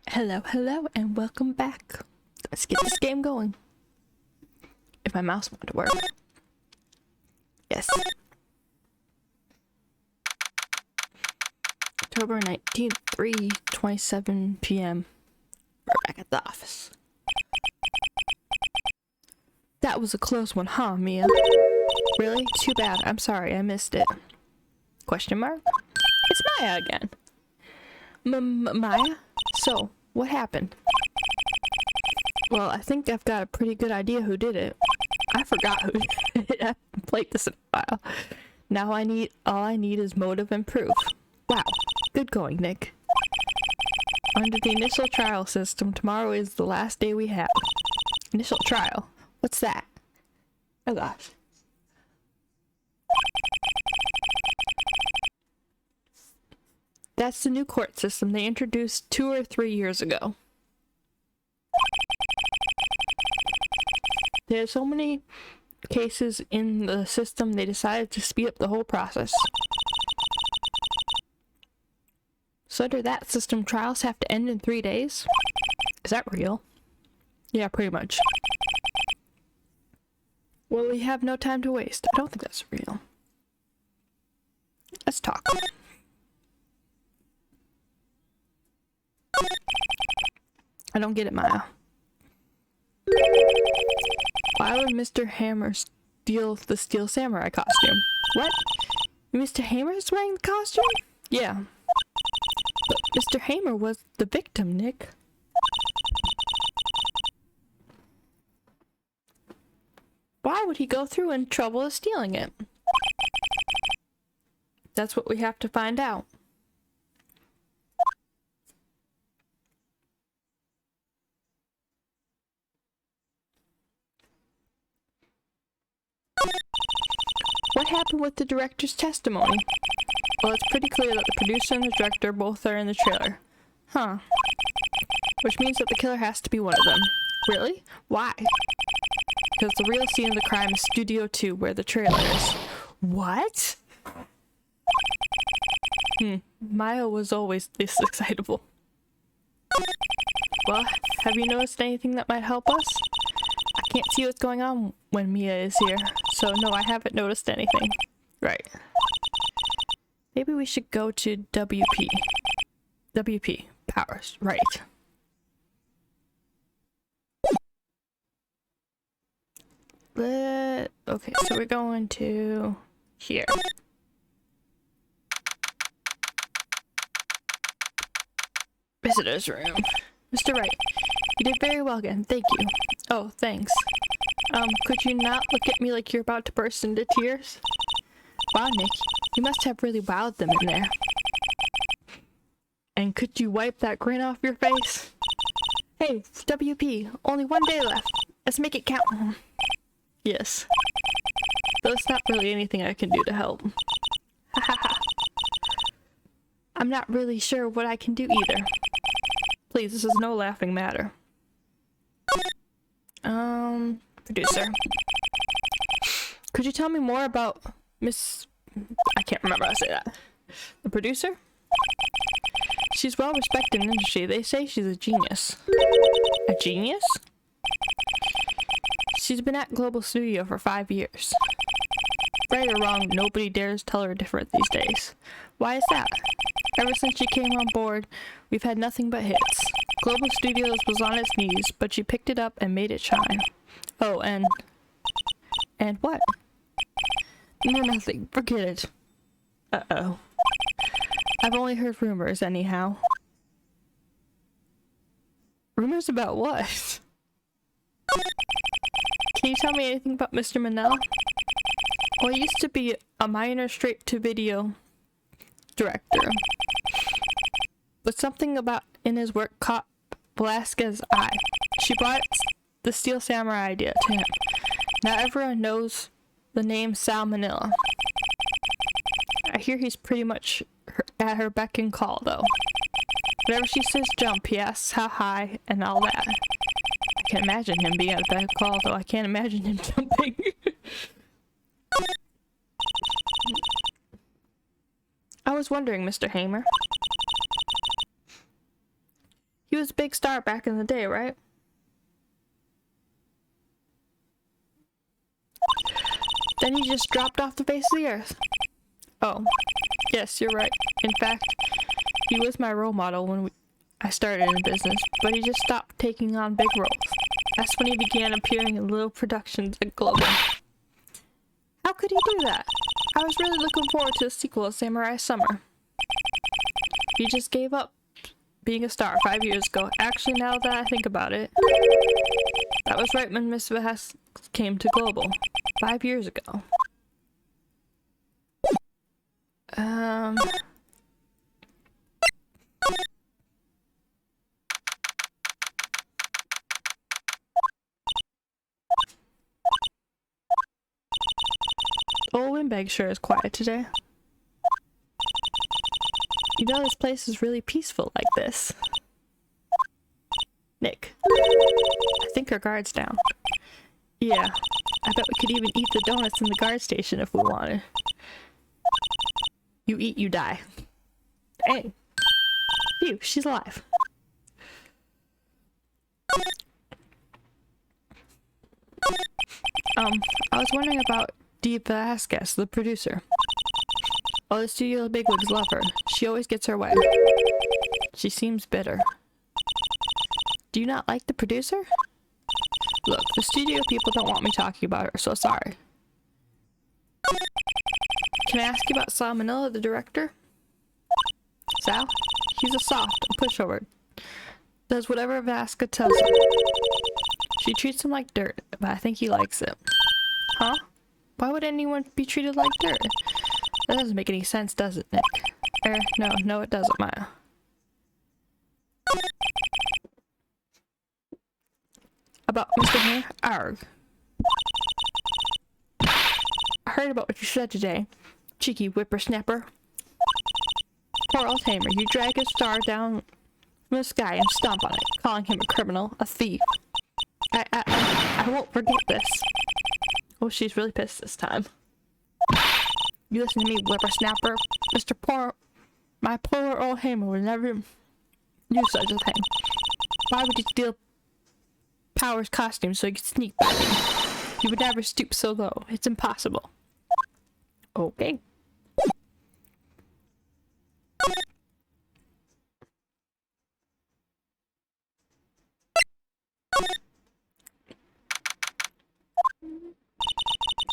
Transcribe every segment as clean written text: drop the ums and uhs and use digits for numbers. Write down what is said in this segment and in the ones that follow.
Hello, and welcome back. Let's get this game going. If my mouse wanted to work. Yes. October 19th, 3:27 p.m. We're back at the office. That was a close one, huh, Mia? Really? Too bad. I'm sorry, I missed it. Question mark? It's Maya again. Maya? So, what happened? Well, I think I've got a pretty good idea who did it. I forgot who did it. I haven't played this in a while. Now all I need is motive and proof. Wow, good going, Nick. Under the initial trial system, tomorrow is the last day we have. Initial trial? What's that? Oh gosh. That's the new court system they introduced 2 or 3 years ago. There's so many cases in the system, they decided to speed up the whole process. So under that system, trials have to end in 3 days? Is that real? Yeah, pretty much. Well, we have no time to waste. I don't think that's real. Let's talk. I don't get it, Maya. Why would Mr. Hammer steal the Steel Samurai costume? What? Mr. Hammer is wearing the costume? Yeah. But Mr. Hammer was the victim, Nick. Why would he go through in trouble of stealing it? That's what we have to find out. What happened with the director's testimony? Well, it's pretty clear that the producer and the director both are in the trailer. Huh. Which means that the killer has to be one of them. Really? Why? Because the real scene of the crime is Studio 2, where the trailer is. What? Maya was always this excitable. Well, have you noticed anything that might help us? I can't see what's going on when Mia is here, so no, I haven't noticed anything. Right. Maybe we should go to WP. WP. Powers. Right. Okay, so we're going to here. Visitor's room. Mr. Wright, you did very well again. Thank you. Oh, thanks. Could you not look at me like you're about to burst into tears? Wow, Nick, you must have really wowed them in there. And could you wipe that grin off your face? Hey, WP, only 1 day left. Let's make it count. Yes. Though it's not really anything I can do to help. Hahaha. I'm not really sure what I can do either. Please, this is no laughing matter. Producer. Could you tell me more about Miss... I can't remember how to say that. The producer? She's well respected in the industry. They say she's a genius. A genius? She's been at Global Studio for 5 years. Right or wrong, nobody dares tell her different these days. Why is that? Ever since she came on board, we've had nothing but hits. Global Studios was on its knees, but she picked it up and made it shine. Oh, and what? No, nothing. Forget it. Uh-oh. I've only heard rumors, anyhow. Rumors about what? Can you tell me anything about Mr. Manel? Well, he used to be a minor straight-to-video director. But something about in his work caught Velasquez's eye. She brought the Steel Samurai idea to him. Now everyone knows the name Sal Manila. I hear he's pretty much at her beck and call, though. Whenever she says jump, he asks how high and all that. I can't imagine him being at a beck and call, though I can't imagine him jumping. I was wondering, Mr. Hamer. He He was a big star back in the day, right? Then he just dropped off the face of the earth. Oh, yes, you're right. In fact, he was my role model when I started in business, but he just stopped taking on big roles. That's when he began appearing in little productions at Global. How could he do that? I was really looking forward to the sequel of Samurai Summer. He just gave up being a star 5 years ago. Actually, now that I think about it, that was right when Miss Vast came to Global. 5 years ago. Old Windbag sure is quiet today. You know, this place is really peaceful like this. Nick, I think our guard's down. Yeah, I bet we could even eat the donuts in the guard station if we wanted. You eat, you die. Hey. Phew, she's alive. I was wondering about Dee Vasquez, the producer. Oh, the studio bigwigs love her. She always gets her way. She seems bitter. Do you not like the producer? Look, the studio people don't want me talking about her, so sorry. Can I ask you about Sal Manila, the director? Sal? He's a soft, a pushover. Does whatever Vasca tells him. She treats him like dirt, but I think he likes it. Huh? Why would anyone be treated like dirt? That doesn't make any sense, does it, Nick? No, it doesn't, Maya. About Mr. Hare? Arg. I heard about what you said today, cheeky whippersnapper. Poor old Hamer, you drag his star down from the sky and stomp on it, calling him a criminal, a thief. I won't forget this. Oh, she's really pissed this time. You listen to me, whippersnapper. My poor old Hamer would never do such a thing. Why would you steal Power's costume so you could sneak by him? You would never stoop so low. It's impossible. Okay.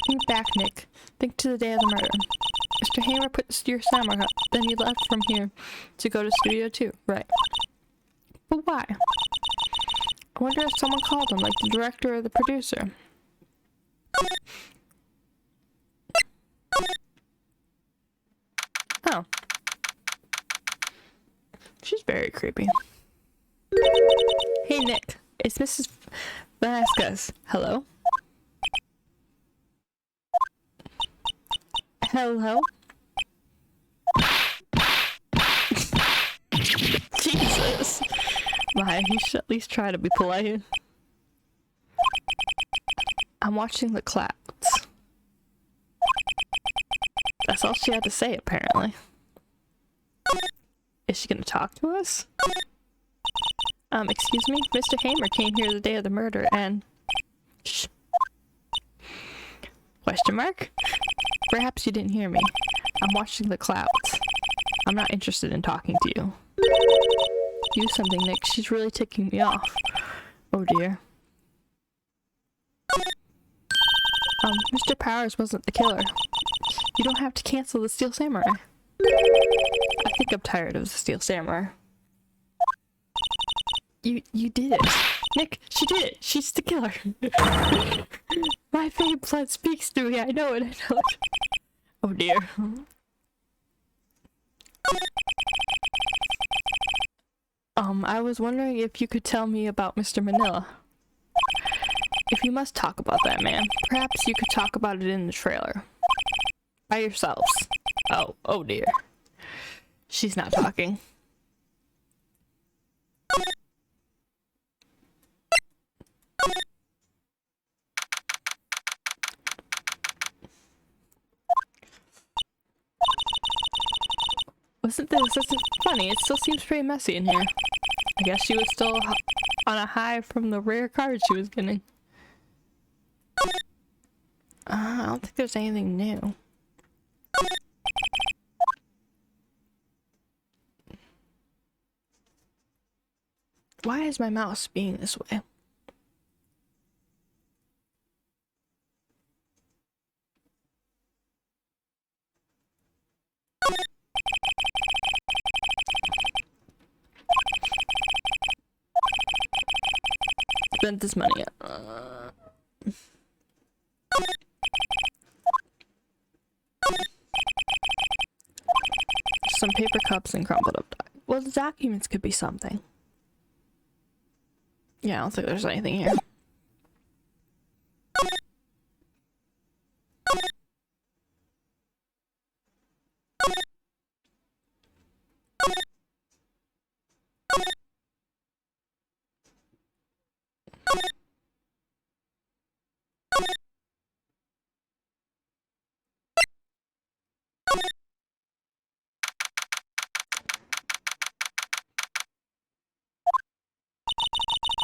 Think back, Nick. Think to the day of the murder. Mr. Hamer put the steer slammer up, then he left from here to go to Studio 2, right? But why? I wonder if someone called him, like the director or the producer. Oh. She's very creepy. Hey, Nick. It's Mrs. Vasquez. Hello? Hello? Jesus! Maya, you should at least try to be polite. I'm watching the clouds. That's all she had to say, apparently. Is she gonna talk to us? Excuse me? Mr. Hamer came here the day of the murder and... Shh. Question mark? Perhaps you didn't hear me. I'm watching the clouds. I'm not interested in talking to you. Do something, Nick. She's really ticking me off. Oh dear. Mr. Powers wasn't the killer. You don't have to cancel the Steel Samurai. I think I'm tired of the Steel Samurai. You did it. Nick, she did it. She's the killer. My faint blood speaks to me. I know it. Oh dear. I was wondering if you could tell me about Mr. Manila. If you must talk about that man, perhaps you could talk about it in the trailer. By yourselves. Oh dear. She's not talking. This isn't funny. It still seems pretty messy in here. I guess she was still on a high from the rare card she was getting. I don't think there's anything new. Why is my mouse being this way? Spent this money yet. Some paper cups and crumpled up. Well, the documents could be something. Yeah, I don't think there's anything here.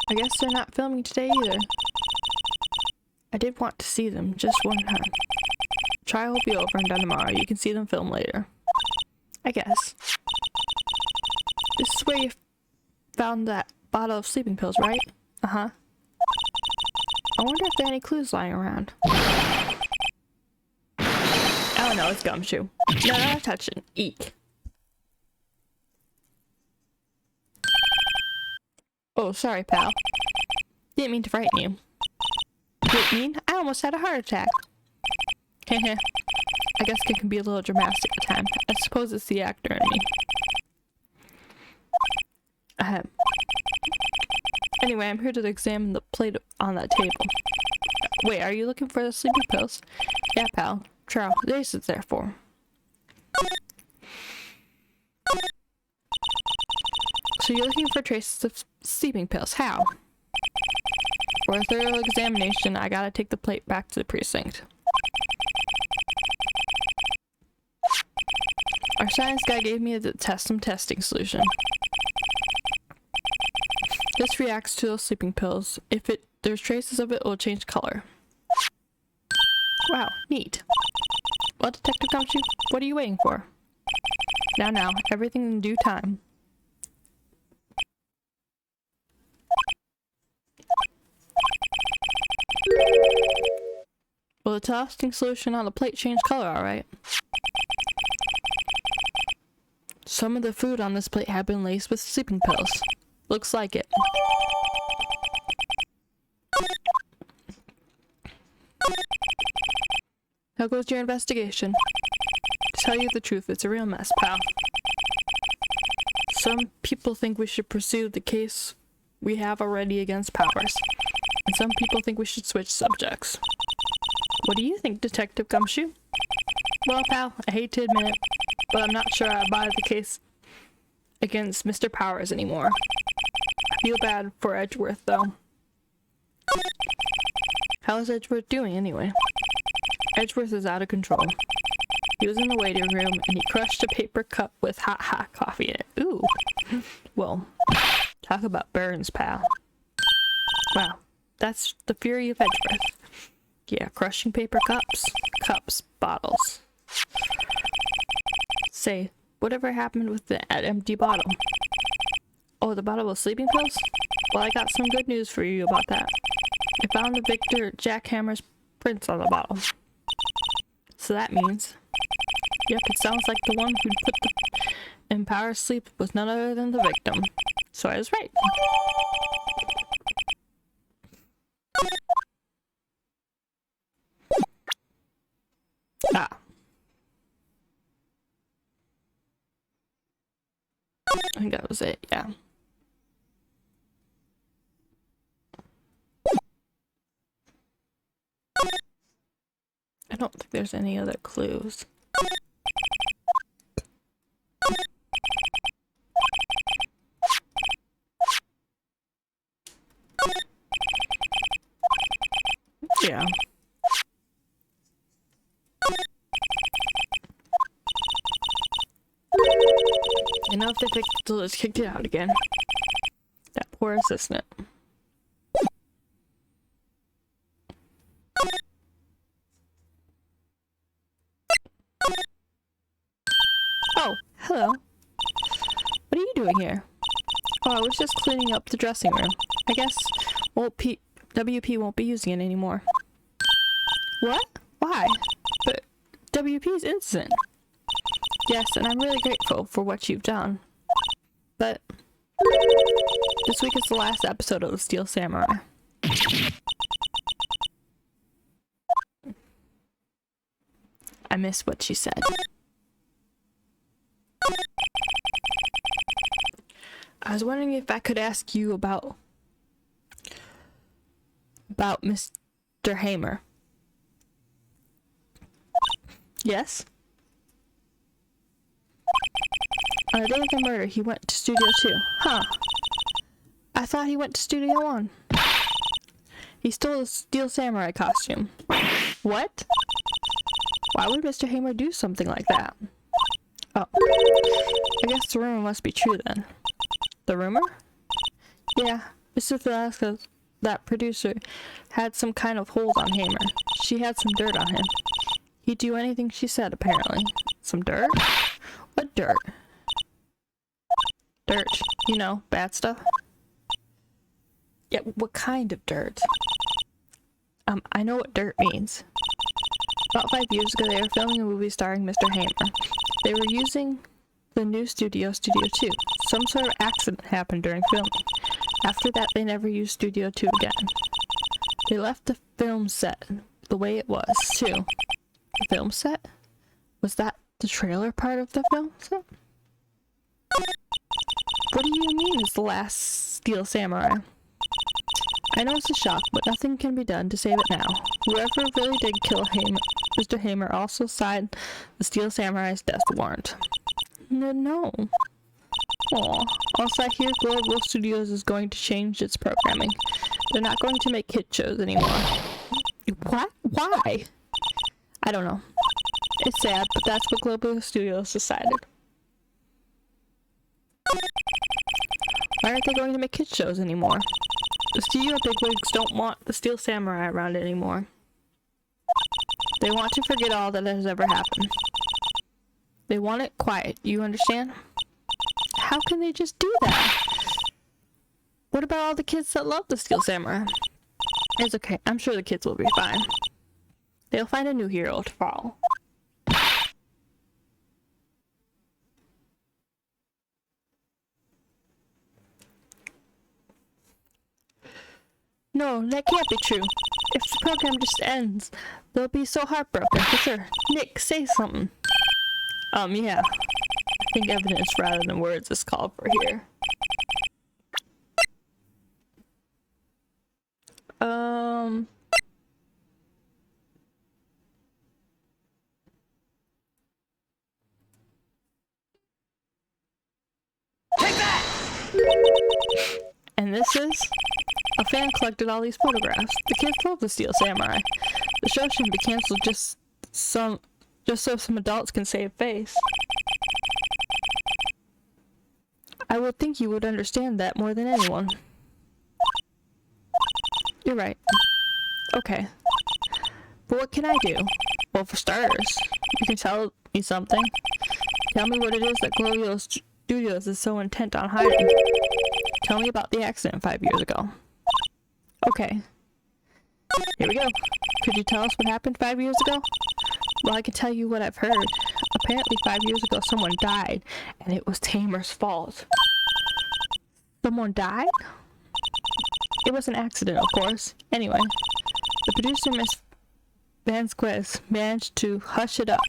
I guess they're not filming today either. I did want to see them just one time. Trial will be over and done tomorrow. You can see them film later. I guess. This is where you found that bottle of sleeping pills, right? Uh-huh. I wonder if there are any clues lying around. Oh no, it's gumshoe. No, not touching. Eek. Oh, sorry, pal. Didn't mean to frighten you. Didn't mean? I almost had a heart attack. Heh. I guess it can be a little dramatic at times. I suppose it's the actor in me. Anyway, I'm here to examine the plate on that table. Wait, are you looking for the sleeping pills? Yeah, pal. Trow, this is there for. So you're looking for traces of sleeping pills. How? For a thorough examination, I gotta take the plate back to the precinct. Our science guy gave me some testing solution. This reacts to those sleeping pills. If there's traces of it, it will change color. Wow, neat. Well, Detective Gumshoe, what are you waiting for? Now, everything in due time. Well, the testing solution on the plate changed color, alright. Some of the food on this plate had been laced with sleeping pills. Looks like it. How goes your investigation? To tell you the truth, it's a real mess, pal. Some people think we should pursue the case we have already against Powers. And some people think we should switch subjects. What do you think, Detective Gumshoe? Well, pal, I hate to admit it, but I'm not sure I buy the case against Mr. Powers anymore. I feel bad for Edgeworth, though. How's Edgeworth doing, anyway? Edgeworth is out of control. He was in the waiting room, and he crushed a paper cup with hot coffee in it. Ooh. Well, talk about burns, pal. Wow, that's the fury of Edgeworth. Yeah, crushing paper cups, bottles. Say, whatever happened with that empty bottle? Oh, the bottle of sleeping pills? Well, I got some good news for you about that. I found the Victor Jackhammer's prints on the bottle. So that means... Yep, it sounds like the one who put the Empower sleep was none other than the victim. So I was right. Ah. I think that was it, yeah. I don't think there's any other clues. Yeah. You know, if they fixed it, let's kick it out again. poor assistant. Oh, hello. What are you doing here? Oh, I was just cleaning up the dressing room. I guess WP won't be using it anymore. What? Why? But WP's innocent. Yes, and I'm really grateful for what you've done. But this week is the last episode of the Steel Samurai. I missed what she said. I was wondering if I could ask you about Mr. Hamer. Yes? On the day of the murder, he went to Studio 2. Huh. I thought he went to Studio 1. He stole a Steel Samurai costume. What? Why would Mr. Hamer do something like that? Oh. I guess the rumor must be true then. The rumor? Yeah. Mr. Velasquez, that producer, had some kind of hold on Hamer. She had some dirt on him. He'd do anything she said, apparently. Some dirt? What dirt? Dirt. You know, bad stuff. Yeah, what kind of dirt? I know what dirt means. About 5 years ago, they were filming a movie starring Mr. Hamer. They were using the new Studio 2. Some sort of accident happened during filming. After that, they never used Studio 2 again. They left the film set the way it was, too. The film set? Was that the trailer part of the film set? What do you mean it's the last Steel Samurai? I know it's a shock, but nothing can be done to save it now. Whoever really did kill Mr. Hamer also signed the Steel Samurai's death warrant. No. Aw. Also, I hear Global Studios is going to change its programming. They're not going to make kid shows anymore. What? Why? I don't know. It's sad, but that's what Global Studios decided. Why aren't they going to make kid shows anymore? The studio bigwigs don't want the Steel Samurai around anymore. They want to forget all that has ever happened. They want it quiet, you understand? How can they just do that? What about all the kids that love the Steel Samurai? It's okay, I'm sure the kids will be fine. They'll find a new hero to follow. No, that can't be true. If the program just ends, they'll be so heartbroken for sure. Nick, say something. Yeah. I think evidence rather than words is called for here. Take that! And this is... A fan collected all these photographs. The kids love the Steel Samurai. The show shouldn't be canceled just so some adults can save face. I would think you would understand that more than anyone. You're right. Okay. But what can I do? Well, for starters, you can tell me something. Tell me what it is that Global Studios is so intent on hiding. Tell me about the accident 5 years ago. Okay. Here we go. Could you tell us what happened 5 years ago? Well, I can tell you what I've heard. Apparently 5 years ago someone died, and it was Tamer's fault. Someone died? It was an accident, of course. Anyway, the producer, Miss Vasquez, managed to hush it up.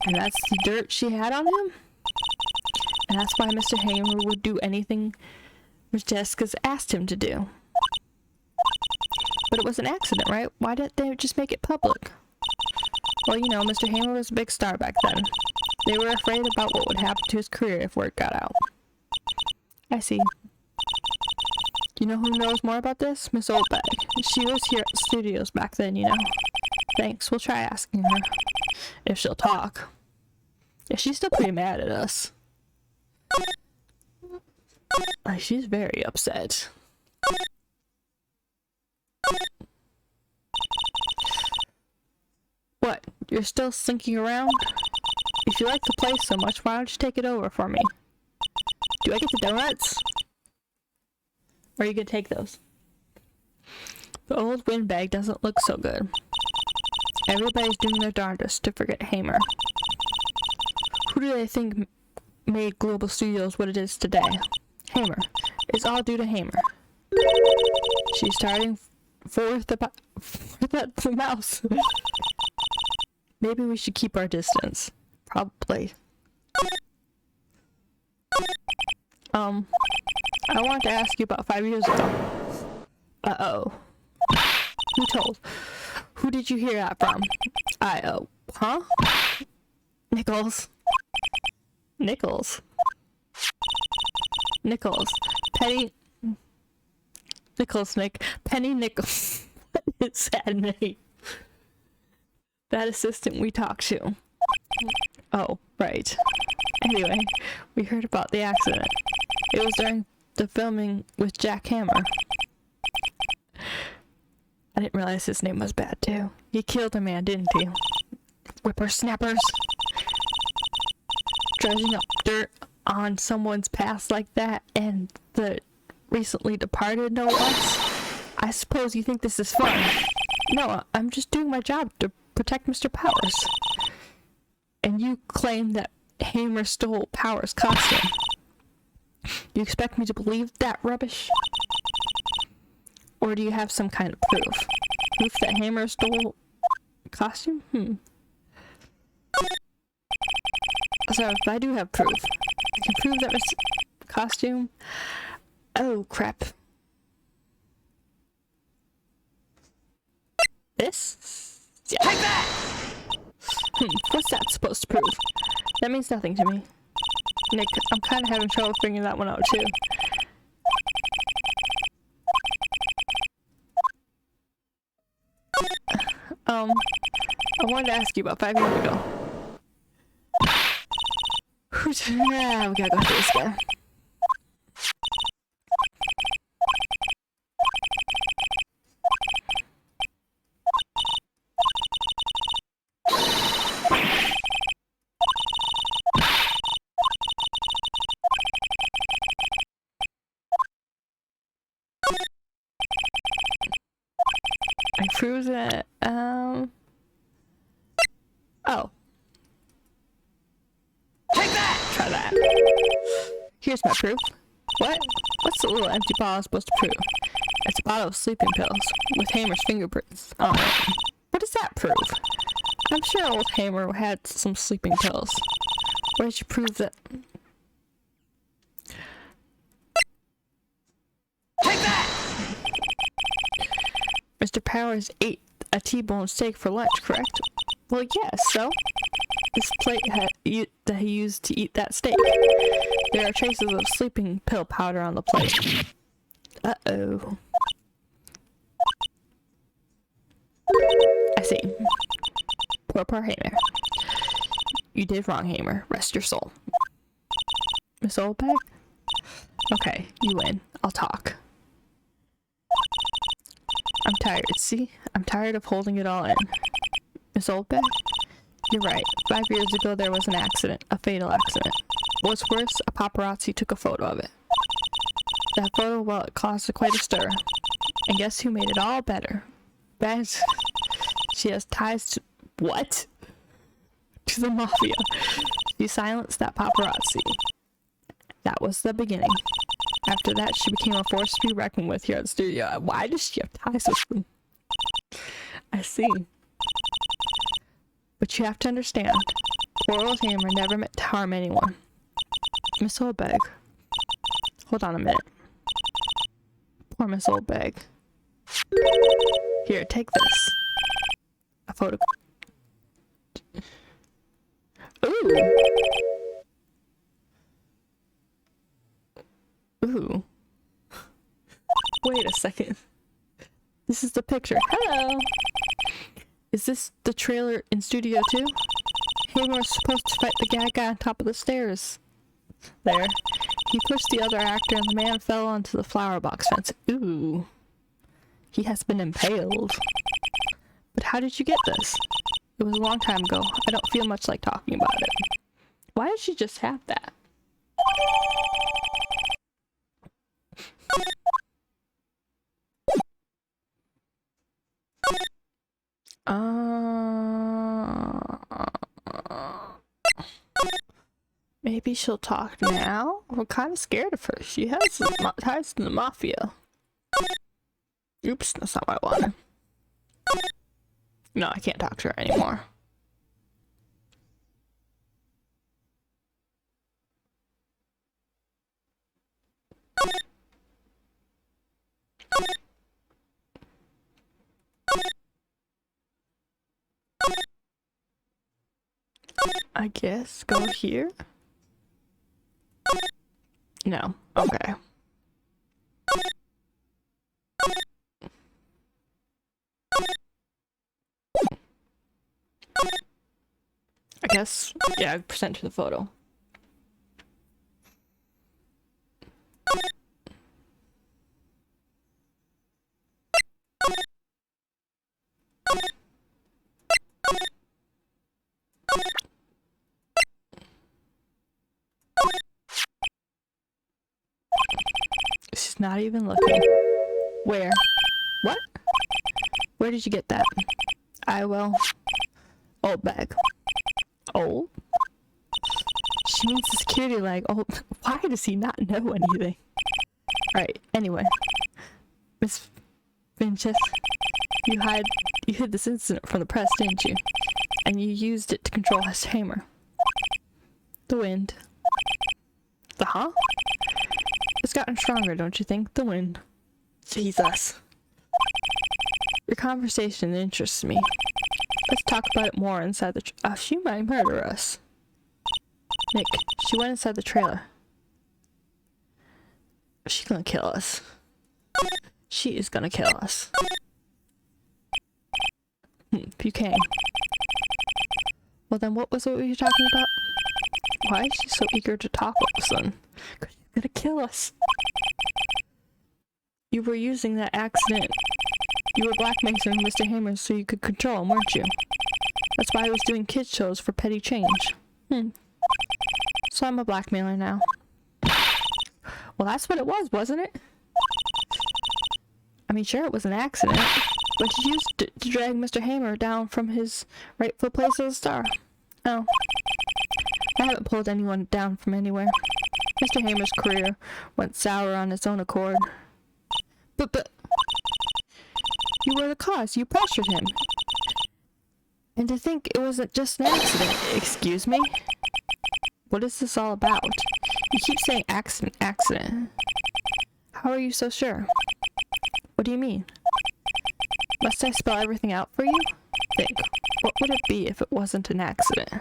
And that's the dirt she had on him? And that's why Mr. Hamer would do anything Miss Jessica's asked him to do. But it was an accident, right? Why didn't they just make it public? Well, you know, Mr. Hamer was a big star back then. They were afraid about what would happen to his career if word got out. I see. You know who knows more about this? Miss Oldbag. She was here at the studios back then, you know. Thanks, we'll try asking her. If she'll talk. Yeah, she's still pretty mad at us. She's very upset. What? You're still slinking around? If you like the place so much, why don't you take it over for me? Do I get the donuts? Or are you gonna take those? The old windbag doesn't look so good. Everybody's doing their darndest to forget Hamer. Who do they think made Global Studios what it is today? Hamer. It's all due to Hamer. She's starting forth about the mouse. Maybe we should keep our distance. Probably. I wanted to ask you about 5 years ago. Uh-oh. Who told? Who did you hear that from? Huh? Nichols. Nichols. Penny Nichols, Penny Nichols. What is that name? That assistant we talked to. Oh, right. Anyway, we heard about the accident. It was during the filming with Jack Hammer. I didn't realize his name was bad too. He killed a man, didn't he? Whippersnappers. Dredging up dirt on someone's past like that, and the recently departed, no less. I suppose you think this is fun. No, I'm just doing my job to protect Mr. Powers. And you claim that Hamer stole Powers' costume. You expect me to believe that rubbish? Or do you have some kind of proof? Proof that Hamer stole costume? So if I do have proof, I can prove that Mr. Costume. Oh crap. This? Yeah. Take that! What's that supposed to prove? That means nothing to me. Nick, I'm kind of having trouble figuring that one out too. I wanted to ask you about 5 years ago. We gotta go through this again. I proves it. Oh. Take that! Try that. Here's my proof. What? What's the little empty bottle supposed to prove? It's a bottle of sleeping pills with Hamer's fingerprints on it. What does that prove? I'm sure old Hamer had some sleeping pills. Why did you prove that? Take that! Mr. Powers ate a T-bone steak for lunch, correct? Well, yes, so? This plate that he used to eat that steak. There are traces of sleeping pill powder on the plate. Uh-oh. I see. Poor Hamer. You did wrong, Hamer. Rest your soul. Miss Oldbag? Okay, you win. I'll talk. I'm tired, see? I'm tired of holding it all in. Miss Oldbag? You're right. 5 years ago there was an accident. A fatal accident. What's worse, a paparazzi took a photo of it. That photo, well, it caused quite a stir. And guess who made it all better? Beth. She has ties to... What? To the mafia. She silenced that paparazzi. That was the beginning. After that, she became a force to be reckoned with here at the studio. Why does she have ties with them? I see. But you have to understand, poor old Hamer never meant to harm anyone. Miss Oldbag. Hold on a minute. Poor Miss Oldbag. Here, take this. A photo. Ooh! Ooh. Wait a second. This is the picture. Hello! Is this the trailer in studio too? Hamer was supposed to fight the guy on top of the stairs. There. He pushed the other actor and the man fell onto the flower box fence. Ooh. He has been impaled. But how did you get this? It was a long time ago. I don't feel much like talking about it. Why did she just have that? Maybe she'll talk now? I'm kind of scared of her. She has ties to the mafia. Oops, that's not what I wanted. No, I can't talk to her anymore. I guess go here? No. Okay. I guess, yeah, present to the photo. She's not even looking. Where? What? Where did you get that? Old bag. Old? She means the security lag. Oh, why does he not know anything? Alright, anyway. Miss Vinches, you hid this incident from the press, didn't you? And you used it to control his hammer. The wind. The huh? It's gotten stronger, don't you think? The wind. Jesus. Your conversation interests me. Let's talk about it more inside the she might murder us. Nick, she went inside the trailer. She's gonna kill us. She is gonna kill us. Buchanan. Well then what was it we were talking about? Why is she so eager to talk all of a sudden? Because she's gonna kill us. You were using that accident. You were blackmailing Mr. Hammer so you could control him, weren't you? That's why I was doing kids shows for petty change. So I'm a blackmailer now. Well, that's what it was, wasn't it? I mean, sure, it was an accident, but you used it to drag Mr. Hammer down from his rightful place as a star. Oh. I haven't pulled anyone down from anywhere. Mr. Hammer's career went sour on its own accord. But... You were the cause. You pressured him. And to think it wasn't just an accident. Excuse me? What is this all about? You keep saying accident. How are you so sure? What do you mean? Must I spell everything out for you? Think. What would it be if it wasn't an accident?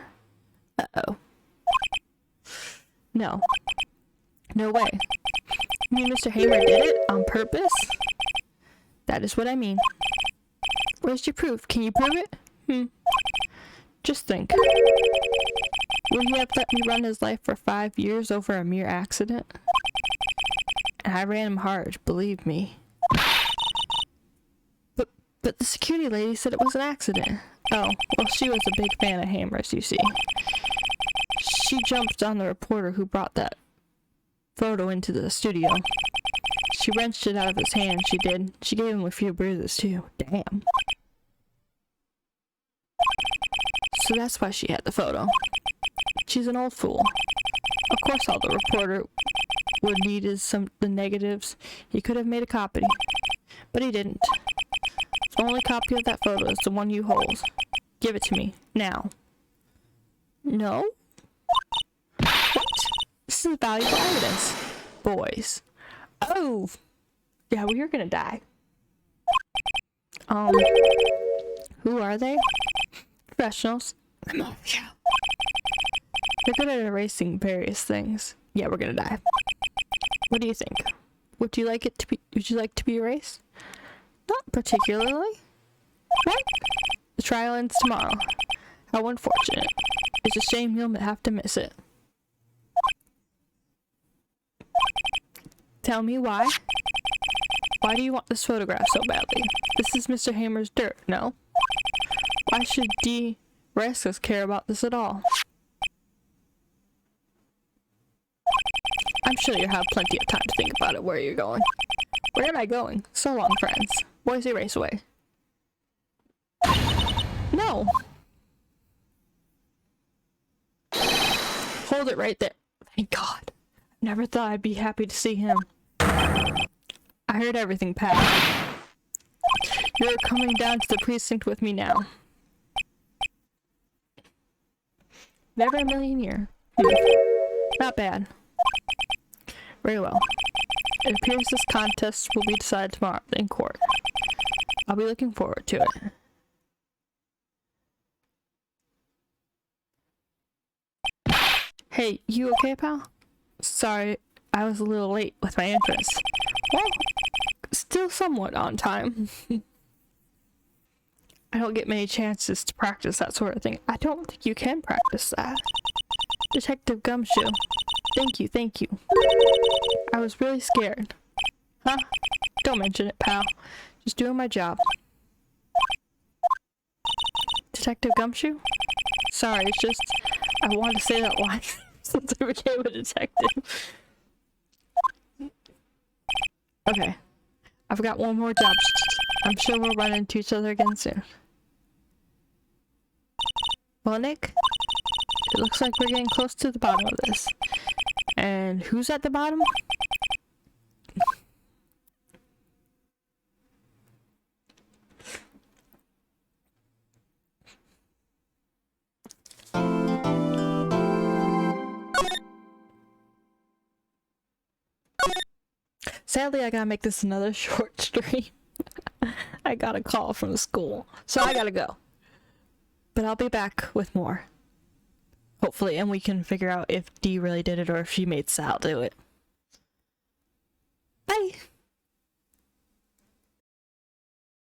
Uh-oh. No. No way. You mean Mr. Hammer did it? On purpose? That is what I mean. Where's your proof? Can you prove it? Just think. Would he have let me run his life for 5 years over a mere accident? And I ran him hard, believe me. But the security lady said it was an accident. Oh, well, she was a big fan of Hammers, you see. She jumped on the reporter who brought that photo into the studio. She wrenched it out of his hand, she did. She gave him a few bruises, too. Damn. So that's why she had the photo. She's an old fool. Of course all the reporter would need is the negatives. He could have made a copy. But he didn't. The only copy of that photo is the one you hold. Give it to me. Now. No? What? This is valuable evidence. Boys. Oh! Yeah, well, you're gonna die. Who are they? Professionals. Yeah. They're good at erasing various things. Yeah, we're gonna die. What do you think? Would you like to be erased? Not particularly. What? The trial ends tomorrow. How unfortunate. It's a shame you'll have to miss it. Tell me why? Why do you want this photograph so badly? This is Mr. Hamer's dirt, no? Why should D. Rascals care about this at all? I'm sure you'll have plenty of time to think about it. Where you're going. Where am I going? So long, friends. Boise Raceway. No! Hold it right there. Thank God. Never thought I'd be happy to see him. I heard everything, Pat. You're coming down to the precinct with me now. Never in a million years. Not bad. Very well. It appears this contest will be decided tomorrow in court. I'll be looking forward to it. Hey, you okay, pal? Sorry, I was a little late with my entrance. Well, still somewhat on time. I don't get many chances to practice that sort of thing. I don't think you can practice that. Detective Gumshoe. Thank you. I was really scared. Huh? Don't mention it, pal. Just doing my job. Detective Gumshoe? Sorry, it's just I wanted to say that line since I became a detective. Okay. I've got one more job. I'm sure we'll run into each other again soon. Well, Nick, it looks like we're getting close to the bottom of this. And who's at the bottom? Sadly, I gotta make this another short stream. I got a call from school, so I gotta go. But I'll be back with more. Hopefully, and we can figure out if Dee really did it or if she made Sal do it. Bye!